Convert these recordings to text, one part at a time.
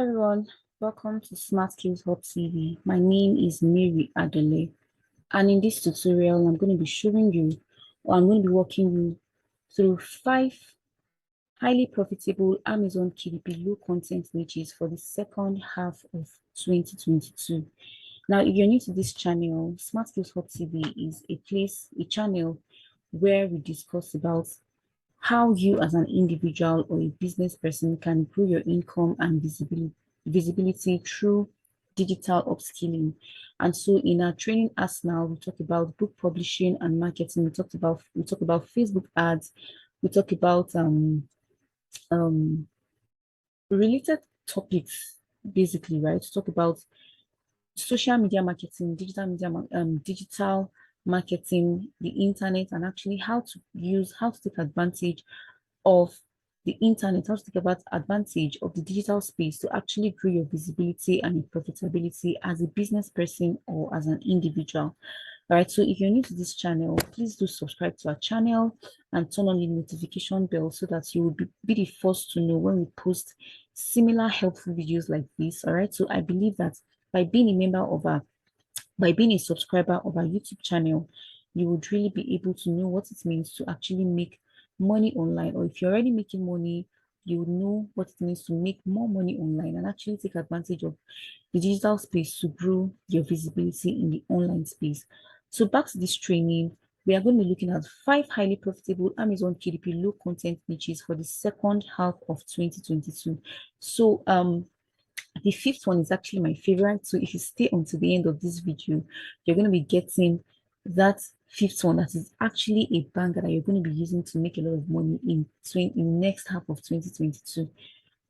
everyone, welcome to Smart Skills Hub TV. My name is Mary Adele, and in this tutorial, I'm going to be showing you, or I'm going to be walking you through 5 highly profitable Amazon KDP low content niches for the second half of 2022. Now, if you're new to this channel, Smart Skills Hub TV is a channel where we discuss about how you as an individual or a business person can grow your income and visibility through digital upskilling. And so in our training arsenal, we talk about book publishing and marketing. We talk about Facebook ads. We talk about um related topics, basically, right? To talk about social media marketing, digital marketing, the internet, and actually how to take advantage of the internet, how to take advantage of the digital space to actually grow your visibility and your profitability as a business person or as an individual. All right, so if you're new to this channel, please do subscribe to our channel and turn on the notification bell so that you will be the first to know when we post similar helpful videos like this. All right, so I believe that by being a subscriber of our YouTube channel, you would really be able to know what it means to actually make money online. Or if you're already making money, you would know what it means to make more money online and actually take advantage of the digital space to grow your visibility in the online space. So back to this training, we are going to be looking at 5 highly profitable Amazon KDP low content niches for the second half of 2022. So the 5th one is actually my favorite. So if you stay until the end of this video, you're going to be getting that 5th one that is actually a banger that you're going to be using to make a lot of money in the next half of 2022.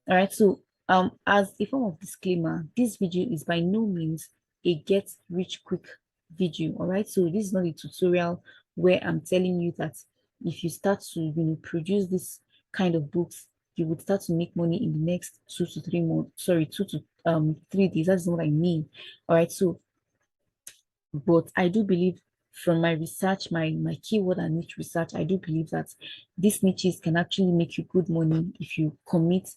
All right, so as a form of disclaimer, this video is by no means a get rich quick video. All right, so this is not a tutorial where I'm telling you that if you start to produce this kind of books, you would start to make money in the next 2 to 3 months. Sorry, 2 to 3 days. That's not what I mean. All right, so but I do believe from my research, my keyword and niche research, I do believe that these niches can actually make you good money if you commit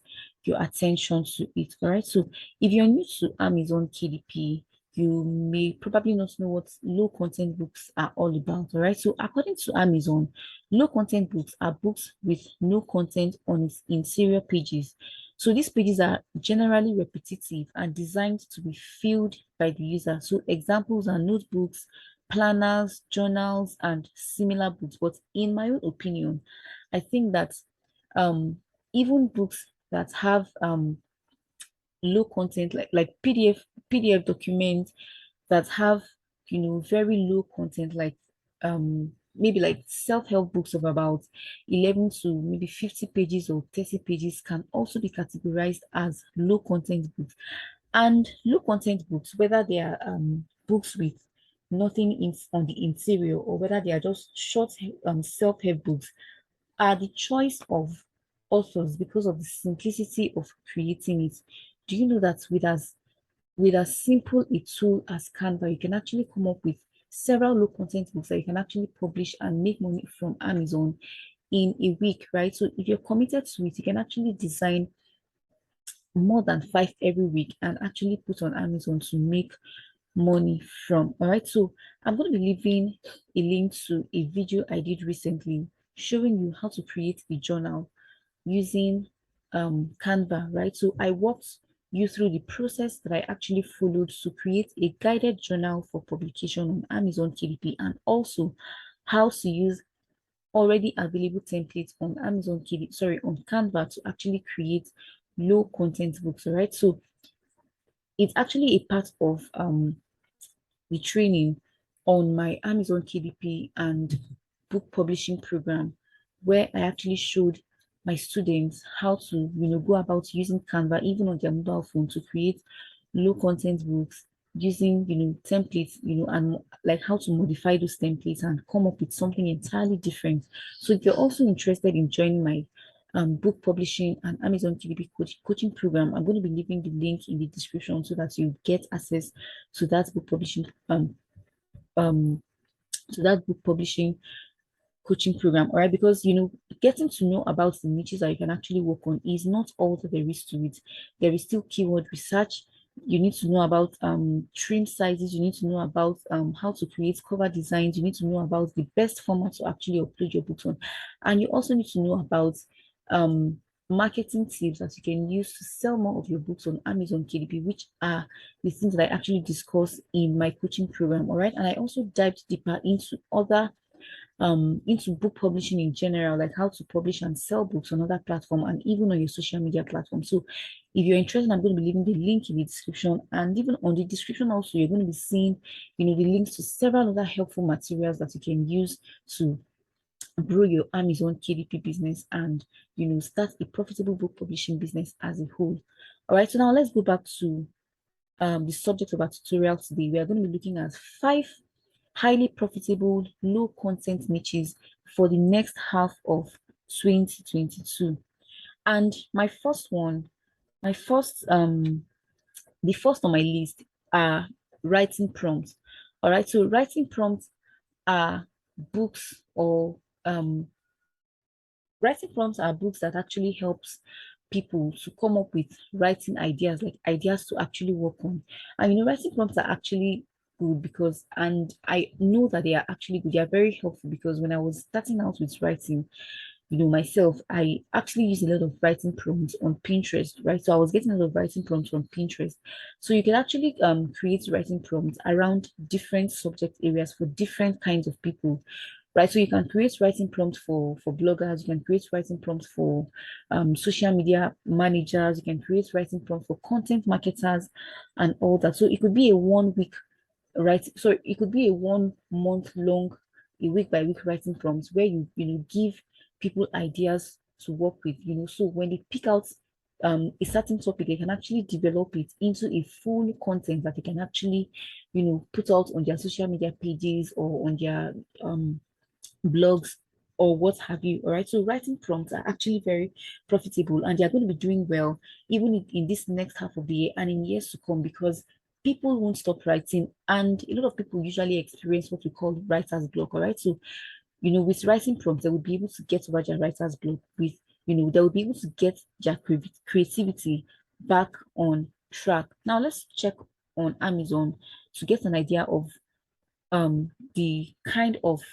your attention to it. All right, so if you're new to Amazon KDP, you may probably not know what low content books are all about. All right, so according to Amazon, low content books are books with no content on its interior pages. So these pages are generally repetitive and designed to be filled by the user. So examples are notebooks, planners, journals, and similar books. But in my own opinion, I think that even books that have low content, like PDF documents that have very low content, like maybe like self-help books of about 11 to maybe 50 pages or 30 pages can also be categorized as low content books. And low content books, whether they are books with nothing on the interior or whether they are just short self-help books, are the choice of authors because of the simplicity of creating it. Do you know that with as simple a tool as Canva, you can actually come up with several low content books that you can actually publish and make money from Amazon in a week, right? So if you're committed to it, you can actually design more than 5 every week and actually put on Amazon to make money from. All right, so I'm going to be leaving a link to a video I did recently showing you how to create a journal using Canva, right? So I walked you through the process that I actually followed to create a guided journal for publication on Amazon KDP, and also how to use already available templates on on Canva to actually create low content books. All right, so it's actually a part of the training on my Amazon KDP and book publishing program, where I actually showed my students how to go about using Canva even on their mobile phone to create low content books using templates, and like how to modify those templates and come up with something entirely different. So if you're also interested in joining my book publishing and Amazon KDP coaching program, I'm going to be leaving the link in the description so that you get access to that book publishing um to that book publishing coaching program. All right, because getting to know about the niches that you can actually work on is not all that there is to it. There is still keyword research. You need to know about trim sizes. You need to know about how to create cover designs. You need to know about the best format to actually upload your books on. And you also need to know about um, marketing tips that you can use to sell more of your books on Amazon KDP, which are the things that I actually discuss in my coaching program. All right. And I also dived deeper into book publishing in general, like how to publish and sell books on other platform and even on your social media platform. So if you're interested, I'm going to be leaving the link in the description, and even on the description also you're going to be seeing, the links to several other helpful materials that you can use to grow your Amazon KDP business and start a profitable book publishing business as a whole. All right, so now let's go back to the subject of our tutorial today. We are going to be looking at 5 highly profitable, low content niches for the next half of 2022. And the first on my list are writing prompts. All right, so writing prompts are books or writing prompts are books that actually helps people to come up with writing ideas, like ideas to actually work on. And writing prompts are actually good because, and I know that they are actually good. They are very helpful because when I was starting out with writing, myself, I actually use a lot of writing prompts on Pinterest, right? So I was getting a lot of writing prompts on Pinterest. So you can actually create writing prompts around different subject areas for different kinds of people, right? So you can create writing prompts for bloggers, you can create writing prompts for social media managers, you can create writing prompts for content marketers and all that. So it could be a 1 week, right? So it could be a 1 month long, a week by week writing prompts where you give people ideas to work with, so when they pick out a certain topic, they can actually develop it into a full content that they can actually, put out on their social media pages or on their blogs or what have you. All right, so writing prompts are actually very profitable and they're going to be doing well even in this next half of the year and in years to come, because people won't stop writing, and a lot of people usually experience what we call writer's block. All right, so with writing prompts, they will be able to get over their writer's block with, they will be able to get their creativity back on track. Now let's check on Amazon to get an idea of um the kind of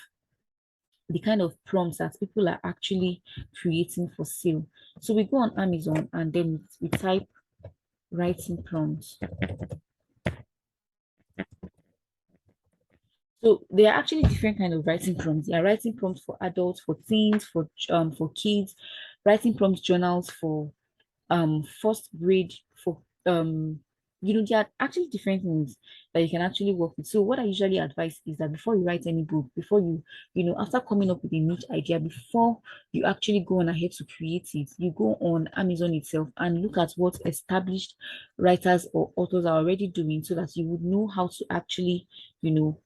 prompts that people are actually creating for sale. So we go on Amazon and then we type writing prompts. So there are actually different kind of writing prompts. There are writing prompts for adults, for teens, for kids, writing prompts journals for first grade, for there are actually different things that you can actually work with. So what I usually advise is that before you write any book, before after coming up with a niche idea, before you actually go on ahead to create it, you go on Amazon itself and look at what established writers or authors are already doing, so that you would know how to actually you know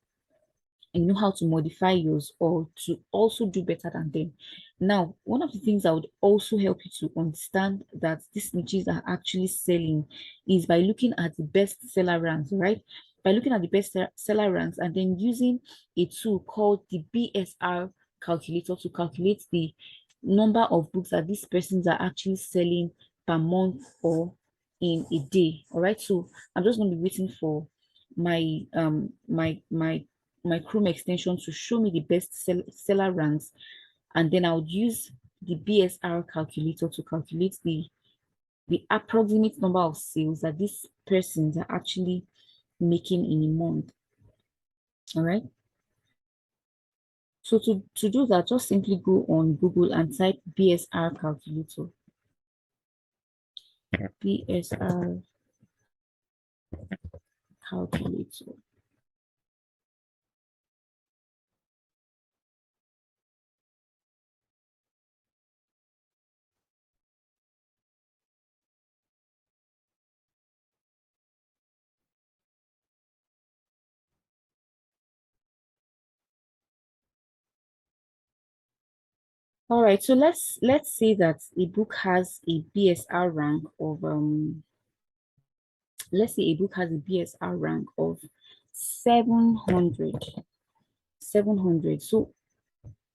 and know how to modify yours or to also do better than them. Now, one of the things that would also help you to understand that these niches are actually selling is by looking at the best seller ranks, right? By looking at the best seller ranks and then using a tool called the BSR calculator to calculate the number of books that these persons are actually selling per month or in a day. All right, so I'm just going to be waiting for my my Chrome extension to show me the best seller ranks, and then I would use the BSR calculator to calculate the approximate number of sales that these persons are actually making in a month. All right. So to do that, just simply go on Google and type BSR calculator. BSR calculator. All right, so let's say that a book has a BSR rank of let's say a book has a BSR rank of 700. So,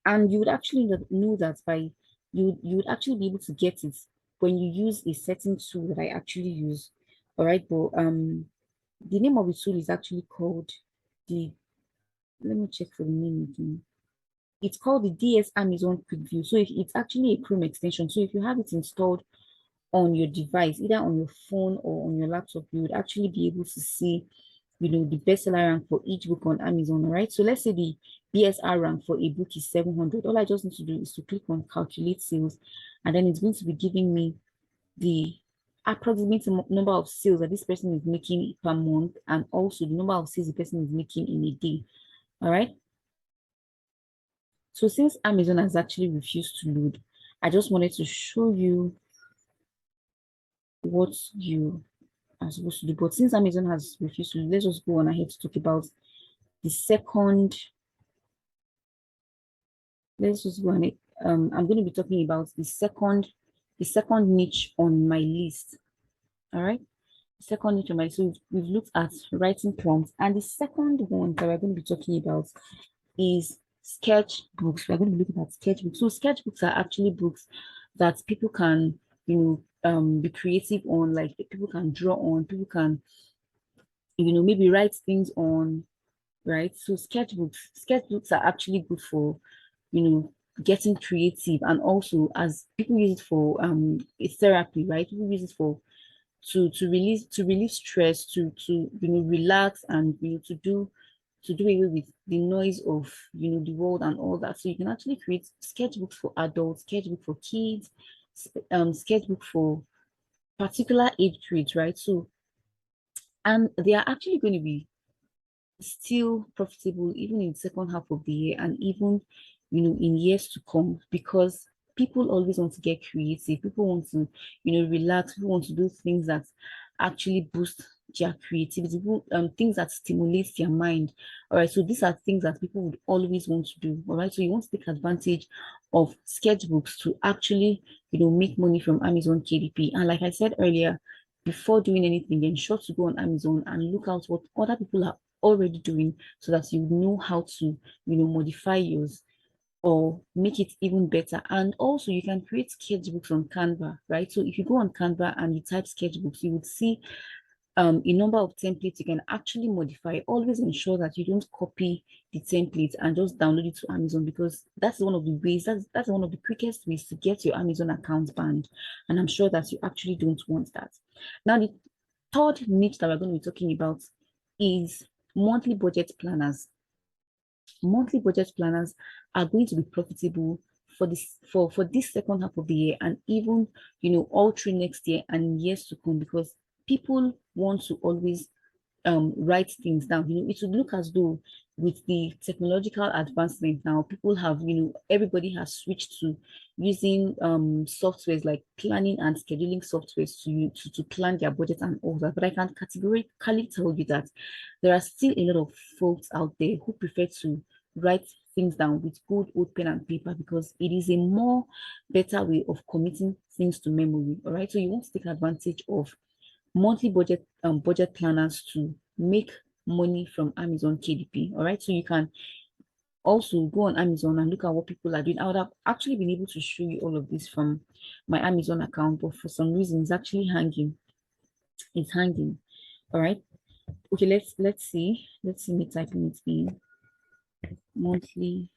and you would actually know that by you would actually be able to get it when you use a certain tool that I actually use. All right, but the name of the tool is actually called the, let me check for the name again. It's called the DS Amazon Quick View. So if it's actually a Chrome extension. So if you have it installed on your device, either on your phone or on your laptop, you would actually be able to see, the bestseller rank for each book on Amazon, all right? So let's say the BSR rank for a book is 700. All I just need to do is to click on calculate sales, and then it's going to be giving me the approximate number of sales that this person is making per month, and also the number of sales the person is making in a day, all right? So since Amazon has actually refused to load, I just wanted to show you what you are supposed to do. But since Amazon has refused to, let's just go on ahead to talk about the second. Let's just go on it. I'm going to be talking about the second niche on my list. All right. The second niche on my list. So we've looked at writing prompts, and the second one that we're going to be talking about is sketchbooks. We're going to be looking at sketchbooks. So sketchbooks are actually books that people can, be creative on, like people can draw on, people can, maybe write things on, right? So sketchbooks are actually good for, getting creative, and also as people use it for it's therapy, right? People use it for to release stress, to relax, and to do away with the noise of the world and all that. So you can actually create sketchbooks for adults, sketchbook for kids, sketchbook for particular age grades, right? So and they are actually going to be still profitable even in the second half of the year, and even in years to come, because people always want to get creative, people want to relax, people want to do things that actually boost their creativity, things that stimulate their mind. All right, so these are things that people would always want to do. All right, so you want to take advantage of sketchbooks to actually make money from Amazon KDP. And like I said earlier, before doing anything, ensure to go on Amazon and look out what other people are already doing, so that you know how to modify yours or make it even better. And also you can create sketchbooks on Canva, right? So if you go on Canva and you type sketchbooks, you would see a number of templates you can actually modify. Always ensure that you don't copy the template and just download it to Amazon, because that's one of the ways, that's one of the quickest ways to get your Amazon account banned, and I'm sure that you actually don't want that. Now the third niche that we're going to be talking about is monthly budget planners. Monthly budget planners are going to be profitable for this second half of the year, and even all through next year and years to come, because people want to always write things down. It would look as though with the technological advancement now, people have, everybody has switched to using softwares like planning and scheduling softwares to plan their budget and all that. But I can categorically tell you that there are still a lot of folks out there who prefer to write things down with good old pen and paper, because it is a more better way of committing things to memory. All right, so you want to take advantage of monthly budget planners to make money from Amazon KDP. All right, so you can also go on Amazon and look at what people are doing. I would have actually been able to show you all of this from my Amazon account, but for some reason it's actually hanging. It's hanging. All right. Okay, let's see me typing it in. Monthly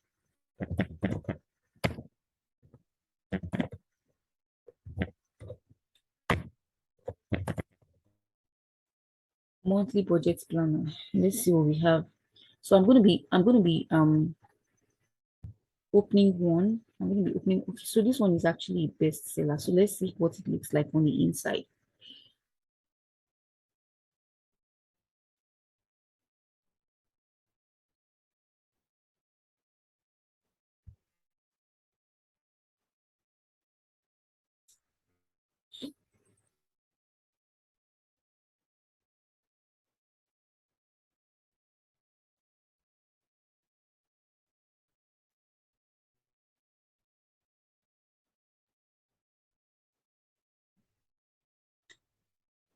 monthly budget planner. Let's see what we have. So I'm going to be opening one. I'm going to be opening. Okay, so this one is actually a bestseller. So let's see what it looks like on the inside.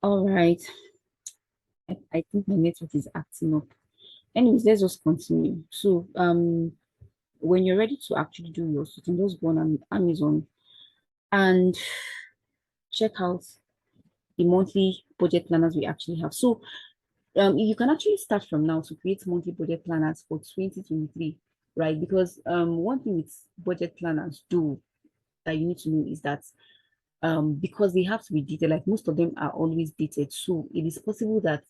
All right. I think my network is acting up. Anyways, let's just continue. So when you're ready to actually do yours, you can just go on Amazon and check out the monthly budget planners we actually have. So you can actually start from now to create monthly budget planners for 2023, right? Because one thing with budget planners do that you need to know is that because they have to be dated, like most of them are always dated. So it is possible that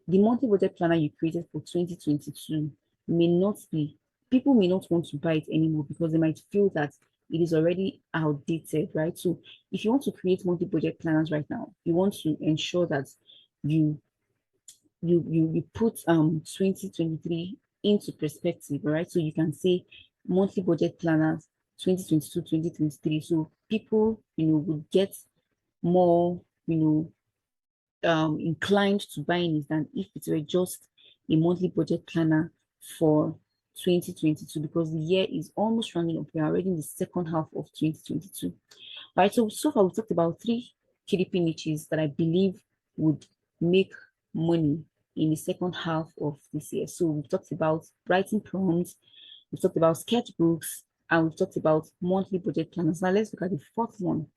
the monthly budget planner you created for 2022 may not be, people may not want to buy it anymore because they might feel that it is already outdated, right? So if you want to create monthly budget planners right now, you want to ensure that you you put 2023 into perspective, right? So you can say monthly budget planners 2022, 2023. So people, would get more, inclined to buying it than if it were just a monthly budget planner for 2022 because the year is almost running up. We are already in the second half of 2022. All right, so far we've talked about three KDP niches that I believe would make money in the second half of this year. So we've talked about writing prompts, we've talked about sketchbooks, and we've talked about monthly budget planners. Now let's look at the fourth one.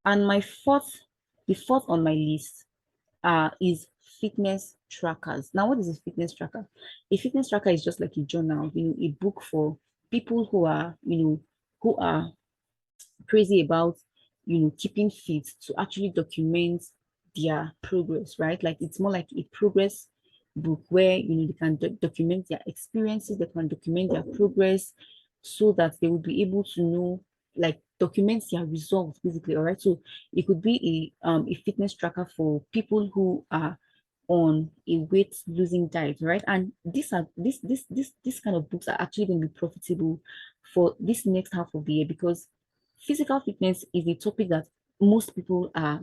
And the fourth on my list is fitness trackers. Now, what is a fitness tracker? A fitness tracker is just like a journal, a book for people who are, who are crazy about, keeping fit to actually document their progress, right? Like it's more like a progress book where, they can document their experiences, they can document their progress so that they will be able to know, like document their results basically, all right? So it could be a fitness tracker for people who are on a weight losing diet, right? And this kind of books are actually going to be profitable for this next half of the year because physical fitness is a topic that most people are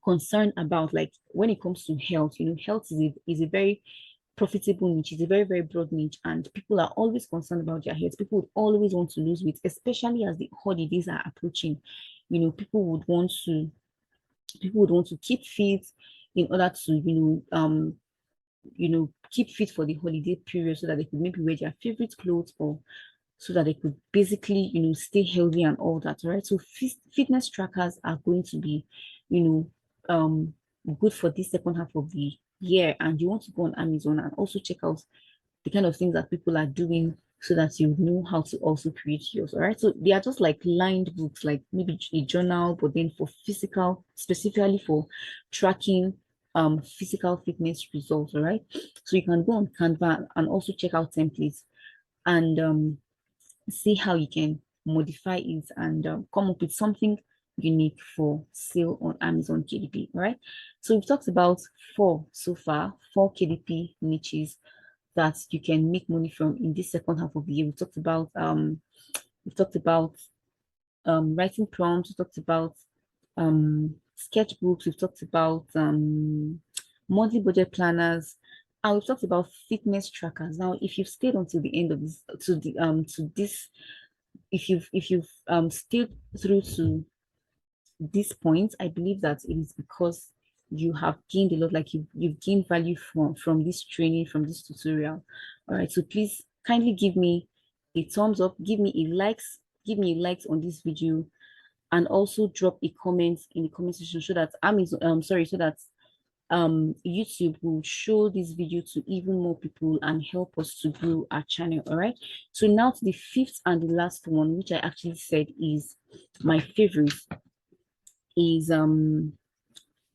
concerned about. Like when it comes to health, health is a very profitable niche. It's a very, very broad niche, and people are always concerned about their health. People would always want to lose weight, especially as the holidays are approaching. People would want to keep fit in order to keep fit for the holiday period so that they could maybe wear their favorite clothes or so that they could basically, stay healthy and all that, right? So fitness trackers are going to be, you good for this second half of the year. And you want to go on Amazon and also check out the kind of things that people are doing so that you know how to also create yours. All right. So they are just like lined books, like maybe a journal, but then for physical, specifically for tracking physical fitness results. All right. So you can go on Canva and also check out templates and see how you can modify it and come up with something unique for sale on Amazon KDP. All right. So we've talked about four so far, four KDP niches that you can make money from in this second half of the year. We've talked about writing prompts, we talked about sketchbooks, we've talked about monthly budget planners, and we've talked about fitness trackers. Now, if you've stayed until the end of this to this, if you've stayed through to this point, I believe that it is because you have gained a lot, like you've gained value from this training, from this tutorial. All right, so please kindly give me a thumbs up, give me a likes on this video, and also drop a comment in the comment section so that so that YouTube will show this video to even more people and help us to grow our channel. All right, so now to the fifth and the last one, which I actually said is my favorite, is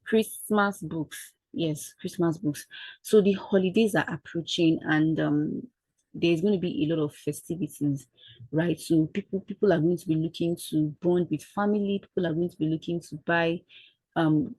Christmas books. Yes, Christmas books. So the holidays are approaching and there's going to be a lot of festivities, right? So people are going to be looking to bond with family. People are going to be looking to buy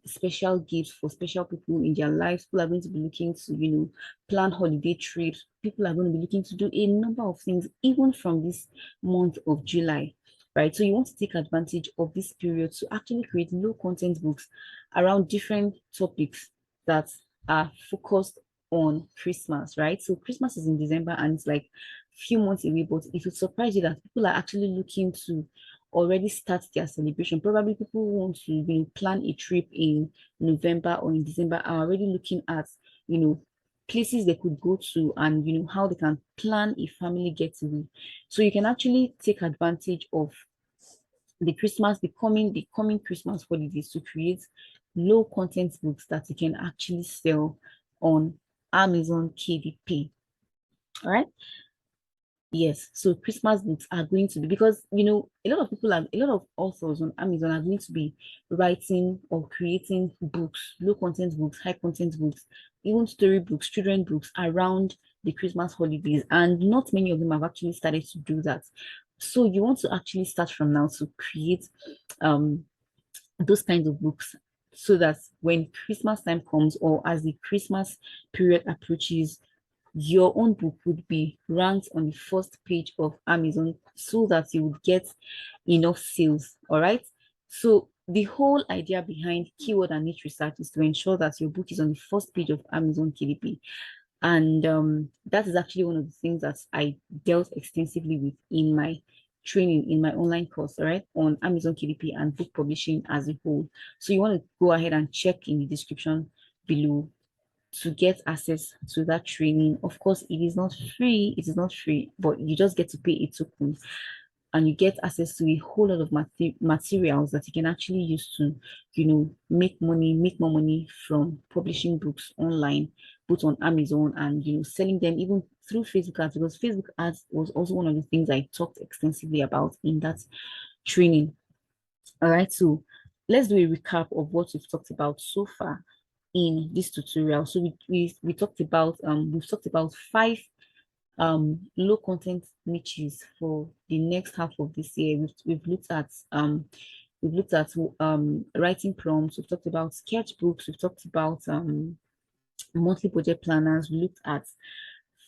special gifts for special people in their lives. People are going to be looking to, plan holiday trips. People are going to be looking to do a number of things, even from this month of July, right? So you want to take advantage of this period to actually create low content books around different topics that are focused on Christmas, right? So Christmas is in December and it's like few months away, but it would surprise you that people are actually looking to already start their celebration. Probably people who want to plan a trip in November or in December are already looking at, you know, places they could go to, and how they can plan a family getaway. So you can actually take advantage of the coming Christmas holidays to create low content books that you can actually sell on Amazon KDP. All right. Yes, so Christmas books are going to be, because a lot of authors on Amazon are going to be writing or creating books, low content books, high content books, even story books, children books around the Christmas holidays, and not many of them have actually started to do that. So you want to actually start from now to create um those kinds of books, so that when Christmas time comes, or as the Christmas period approaches, your own book would be ranked on the first page of Amazon, so that you would get enough sales. All right. So the whole idea behind keyword and niche research is to ensure that your book is on the first page of Amazon KDP. And that is actually one of the things that I dealt extensively with in my training, in my online course, all right, on Amazon KDP and book publishing as a whole. So you want to go ahead and check in the description below to get access to that training. Of course, it is not free. It is not free, but you just get to pay a token, and you get access to a whole lot of materials that you can actually use to, make money, make more money from publishing books online, both on Amazon, and selling them even through Facebook ads, because Facebook ads was also one of the things I talked extensively about in that training. All right, so let's do a recap of what we've talked about so far in this tutorial. So we talked about we've talked about five low content niches for the next half of this year. We've looked at writing prompts. We've talked about sketchbooks. We've talked about monthly budget planners. We looked at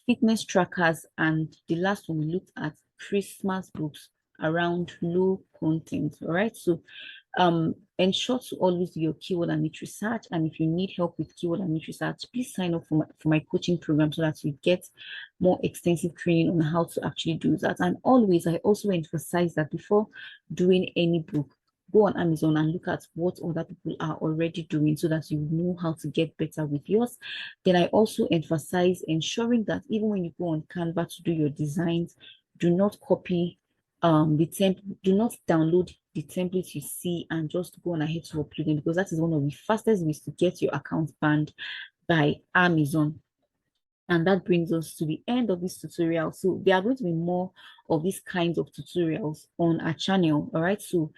fitness trackers, and the last one we looked at Christmas books around low content. All right, so ensure to always do your keyword and niche research. And if you need help with keyword and niche research, please sign up for my coaching program, so that you get more extensive training on how to actually do that. And always, I also emphasize that before doing any book, go on Amazon and look at what other people are already doing, so that you know how to get better with yours. Then I also emphasize ensuring that even when you go on Canva to do your designs, do not copy do not download the template you see and just go on ahead to upload them, because that is one of the fastest ways to get your account banned by Amazon. And that brings us to the end of this tutorial. So there are going to be more of these kinds of tutorials on our channel. All right. So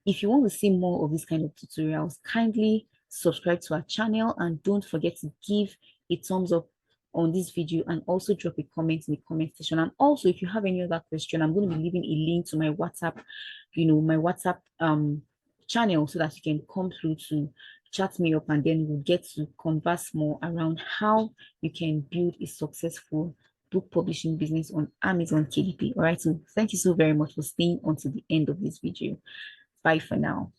if you want to see more of these kind of tutorials, kindly subscribe to our channel, and don't forget to give a thumbs up on this video, and also drop a comment in the comment section. And also, if you have any other question, I'm going to be leaving a link to my WhatsApp, my WhatsApp channel, so that you can come through to chat me up, and then we'll get to converse more around how you can build a successful book publishing business on Amazon KDP. All right, so thank you so very much for staying until the end of this video. Bye for now.